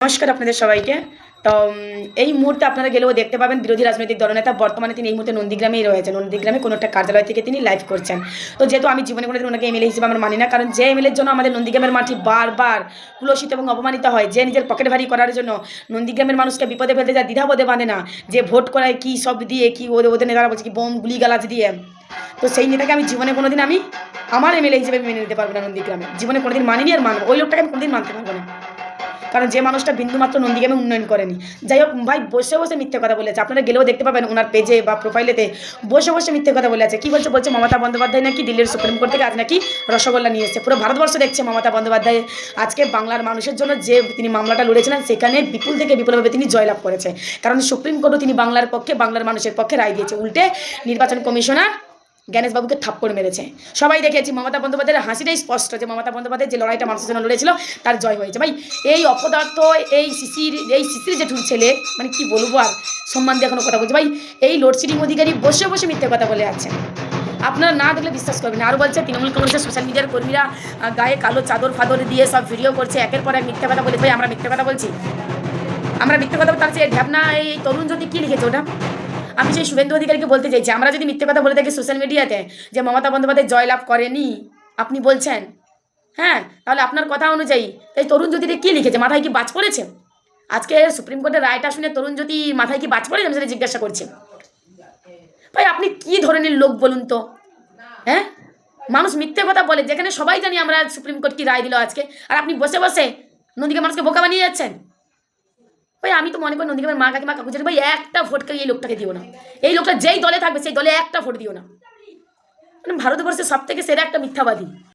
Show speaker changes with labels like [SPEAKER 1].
[SPEAKER 1] নমস্কার আপনাদের সবাইকে। তো এই মুহূর্তে আপনারা গেলেও দেখতে পাবেন বিরোধী রাজনৈতিক দলনেতা বর্তমানে তিনি এই মুহূর্তে নন্দীগ্রামেই রয়েছেন। নন্দীগ্রামে কোনো একটা কার্যালয় থেকে তিনি লাইভ করছেন। তো যেহেতু আমি জীবনে কোনোদিন ওনাকে এমএলএ হিসেবে আমরা মানি না, কারণ যে এমএলএর জন্য আমাদের নন্দীগ্রামের মাটি বারবার কুলসিত এবং অপমানিত হয়, যে নিজের পকেট ভারী করার জন্য নন্দীগ্রামের মানুষকে বিপদে ফেলতে যায়, দ্বিধাবোধে বাঁধে না, যে ভোট করায় কী সব দিয়ে কি ওদের নেতারা বলছে কি বোম গুলি গালাজ দিয়ে, তো সেই নেতাকে আমি জীবনে কোনোদিন আমি আমার এমএলএ হিসেবে মেনে নিতে পারবো না। নন্দীগ্রামে জীবনে কোনোদিন মানিনি আর মানবো, ওই লোকটাকে আমি কোনোদিন মানতে পারবো না, কারণ যে মানুষটা বিন্দুমাত্র নন্দীগ্রামে উন্নয়ন করেনি। যাই হোক ভাই, বসে বসে মিথ্যে কথা বলেছে, আপনারা গেলেও দেখতে পাবেন ওনার পেজে বা প্রোফাইলেতে বসে বসে মিথ্যে কথা বলে আছে। কী বলছে মমতা বন্দ্যোপাধ্যায় নাকি দিল্লির সুপ্রিম কোর্ট থেকে আজ নাকি রসগোল্লা নিয়ে এসেছে। পুরো ভারতবর্ষ দেখছে মমতা বন্দ্যোপাধ্যায় আজকে বাংলার মানুষের জন্য যে তিনি মামলাটা লড়েছিলেন সেখানে বিপুল থেকে বিপুলভাবে তিনি জয়লাভ করেছে, কারণ সুপ্রিম কোর্টও তিনি বাংলার পক্ষে, বাংলার মানুষের পক্ষে রায় দিয়েছে। উল্টে নির্বাচন কমিশনার জ্ঞানেশবাবুকে থাপ্পড় মেরেছে। সবাই দেখেছি মমতা বন্দ্যোপাধ্যায়ের হাসিটাই স্পষ্ট যে মমতা বন্দ্যোপাধ্যায় যে লড়াইটা মানুষের জন্য লড়েছিল তার জয় হয়েছে। ভাই এই অপদার্থ, এই শিশির জেঠুর ছেলে, মানে কি বলবো আর, সম্মান দিয়ে এখনো কথা বলছে। ভাই এই লোডশেডিং অধিকারী বসে বসে মিথ্যে কথা বলে আছেন, আপনারা না দেখলে বিশ্বাস করবেন। আরও বলছে তৃণমূল কংগ্রেসের সোশ্যাল মিডিয়ার কর্মীরা গায়ে কালো চাদর ফাদর দিয়ে সব ভিডিও করছে, একের পর এক মিথ্যে কথা বলে। ভাই আমরা মিথ্যে কথা বলছি? আমরা মিথ্যে কথা বলতে পারছি? ঢ্যাবনা এই তরুণ যদি কী লিখেছে ওটা, আমি সেই শুভেন্দু অধিকারীকে বলতে চাইছি, আমরা যদি মিথ্যে কথা বলে থাকি সোশ্যাল মিডিয়াতে যে মমতা বন্দ্যোপাধ্যায় জয়লাভ করেনি আপনি বলছেন, হ্যাঁ, তাহলে আপনার কথা অনুযায়ী এই তরুণ জ্যোতিতে কী লিখেছে? মাথায় কি বাজ পড়েছে? আজকে সুপ্রিম কোর্টের রায়টা শুনে তরুণ জ্যোতি মাথায় কি বাজ পড়েছে? আমি সেটা জিজ্ঞাসা করছি। ভাই আপনি কী ধরনের লোক বলুন তো? হ্যাঁ, মানুষ মিথ্যে কথা বলে, যেখানে সবাই জানি আমরা সুপ্রিম কোর্ট কি রায় দিল আজকে, আর আপনি বসে বসে নদীকে মানুষকে বোকা বানিয়ে যাচ্ছেন। ভাই আমি তো মনে করি নন্দীগ্রামের মা কাকিমা কাকু ভাই একটা ভোটকে এই লোকটাকে দিও না। এই লোকটা যেই দলে থাকবে সেই দলে একটা ভোট দিও না। মানে ভারতবর্ষের সব থেকে সেরা একটা মিথ্যাবাদী।